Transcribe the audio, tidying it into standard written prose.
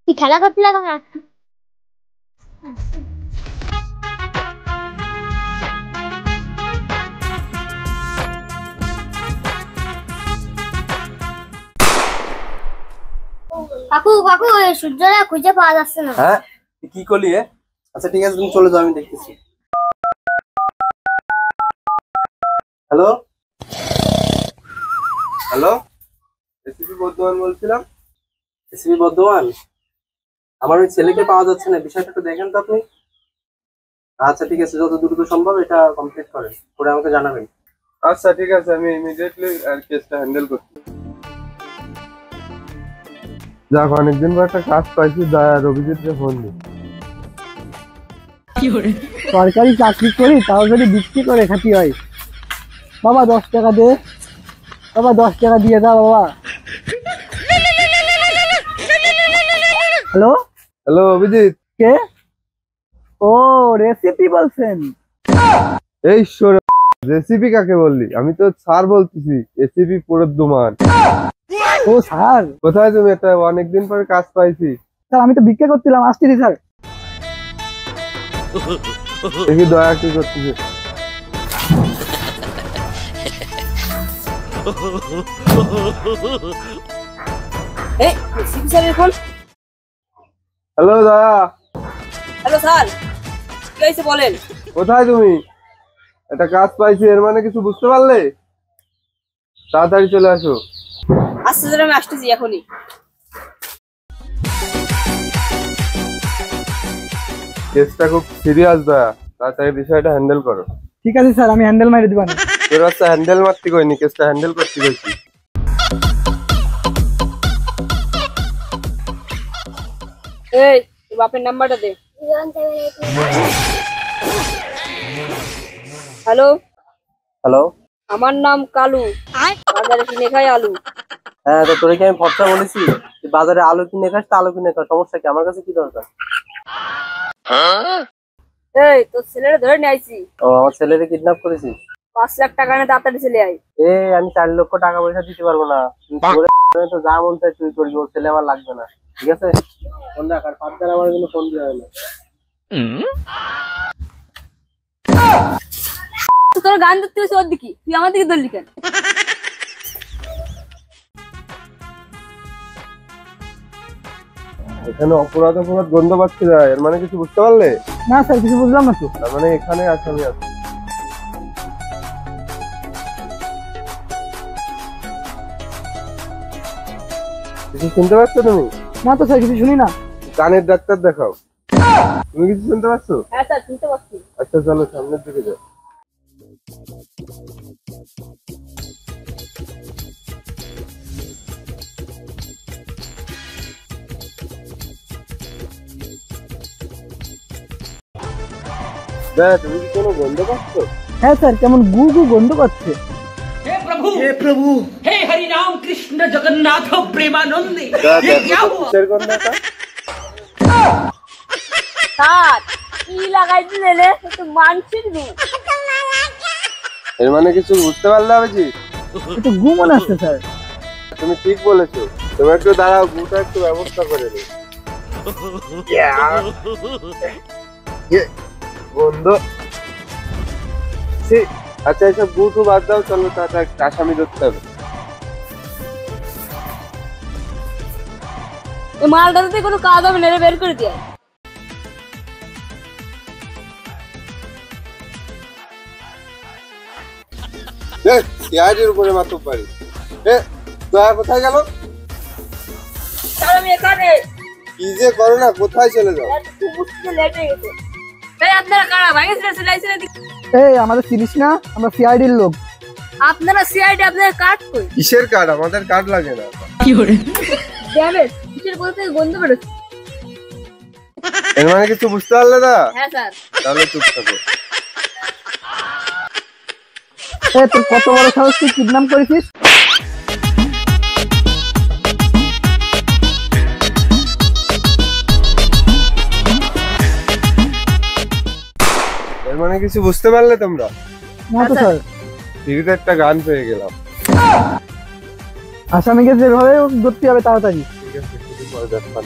তুই খেলা করতে লাগো না। কাকু কাকু এই সূর্যটা খুঁজে পাওয়া যাচ্ছে না। হ্যাঁ তুই কি করলি? আচ্ছা ঠিক আছে, তুমি চলে যাও, আমি দেখতেছি। হ্যালো হ্যালো, এসিপি বর্ধমান বলছিলাম। এসিপি বর্ধমান, আমার ওই ছেলেকে পাওয়া যাচ্ছে না, বিষয়টা একটু দেখেন তো আপনি। আচ্ছা ঠিক আছে, যত দ্রুত সম্ভব এটা কমপ্লিট করেন, করে আমাকে জানাবেন। আচ্ছা ঠিক আছে, আমি ইমিডিয়েটলি কেসটা হ্যান্ডেল করছি। যাক, অনেকদিন পর একটা কাজ পাইছি, অভিজিৎকে ফোন দিই। সরকারি চাকরি করি, তাও যদি বিক্রি করে খাতি হয়। বাবা 10 টাকা দে, বাবা 10 টাকা দিয়ে দাও বাবা। Hello hello Abhijit. কে? ও রেসিপি বলছেন? এই সরে, রেসিপি কাকে বললি? আমি তো স্যার বলতেছি, এসিপি বর্ধমান। ও স্যার, কোথায় তুমি? এটা অনেকদিন পরে কাজ পাইছি। স্যার আমি তো ভিক্ষা করছিলাম, আসছি স্যার। দেখি দয়া কি করতেছে। হ্যালো দয়া। হ্যালো স্যার, কি হয়েছে বলেন। কোথায় তুমি? একটা কাজ পাইছি, এর মানে কিছু বুঝতে পারলে? তাড়াতাড়ি চলে আসো। আচ্ছা স্যার, আমি আসতেছি এখনই। কেসটা খুব সিরিয়াস দয়া, তাড়াতাড়ি বিষয়টা হ্যান্ডেল করো। ঠিক আছে স্যার, আমি হ্যান্ডেল মারি দিবানি। তোর আচ্ছা হ্যান্ডেল মারতে কইনি, কেসটা হ্যান্ডেল করতে কইছি। এই তোর বাপের নাম্বারটা দে। হ্যালো হ্যালো, আমার নাম কালু, বাজারে কিনে খাই আলু। হ্যাঁ তো তোরে কি আমি ফর্সা বলেছি তুই বাজারে আলু কিনে খাস? তা আলু কিনে খাস, সমস্যা কি? আমার কাছে কি দরকার? এই তোর ছেলেরা ধরে নিয়ে আইছি। ও, আমার ছেলেরে কিডন্যাপ করেছিস? 5 লাখ টাকা নিয়ে তাড়াতাড়ি চলে আই। আমি 4 লক্ষ টাকা পয়সা দিতে পারবো না, তুই করে তো যা মন চাই তুই করবি, ওর ছেলে আমার লাগবে না, ঠিক আছে? ফোন রাখ, আর ফার্দার আমার কোনো ফোন দিও না। তোর গান ধরতে হয়েছে ওর দিকে, তুই আমার দিকে ধরলি কেন? এখানে অপরাধ গন্ধ পাচ্ছি না, এর মানে কিছু বুঝতে পারলে? না স্যার, কিছু বুঝলাম না তো। তার মানে এখানে আসামি আছে। কিছু শুনতে পাচ্ছ তুমি? না তো স্যার, কিছু শুনি না। কানের ডাক্তার দেখাও। তুমি কিছু শুনতে পাচ্ছ? হ্যাঁ স্যার, শুনতে পাচ্ছি। আচ্ছা চলো সামনের দিকে যাও। তুমি কি কোনো গন্ধ পাচ্ছ? হ্যাঁ স্যার, কেমন গু গু গন্ধ পাচ্ছে। हे प्रभु हे हरि राम कृष्ण जगन्नाथ प्रेमानंद ये क्या हुआ? কিসের গন্ধটা? স্যার কি লাগাইছিস রে? একটু মানসিক দু। এর মানে কিছু বুঝতে পারলে হবে? একটু গু মনে আসছে স্যার। তুমি ঠিক বলেছো, তুমি একটু দাঁড়াও, গুটা একটু ব্যবস্থা করে নে। গন্ধ। আচ্ছা এসব গুটু বাদ দাও, চলো তাড়াতাড়ি আসামি ধরতে হবে। এই মালটাতে কোনো কাজ হবে না রে, বের করে দিয়ে। সিআইডির উপরে মাত্র পারি। দয়া কোথায় গেল? স্যার আমি এখানে। কি যে করো না, কোথায় চলে যাও? একটু বুঝতে লেট হয়ে গেছে। এই আপনারা কারা ভাঙেছিলেন সিলাইছেন এদিকে? এই আমাদের চিনিস না, আমরা সিআইডির লোক। আপনারা সিআইডি, আপনাদের কার্ড কই? কিসের কার্ড? আমাদের কার্ড লাগে না। কি করে ড্যামেজ কিসের কোথা থেকে গন্ধ বেরোচ্ছে? এর মানে কিছু বুঝতে পারলে না? হ্যাঁ স্যার। তাহলে চুপ থাকো। তোর কত বড় সাহস, তুই কিডন্যাপ করেছিস? এর মানে কিছু বুঝতে পারলে তোমরা? না তো স্যার। ফ্রিতে একটা গান পেয়ে গেলাম। আসামিকে যেভাবে ধরতে হবে তাড়াতাড়ি। ঠিক আছে, পরে দেখবেন।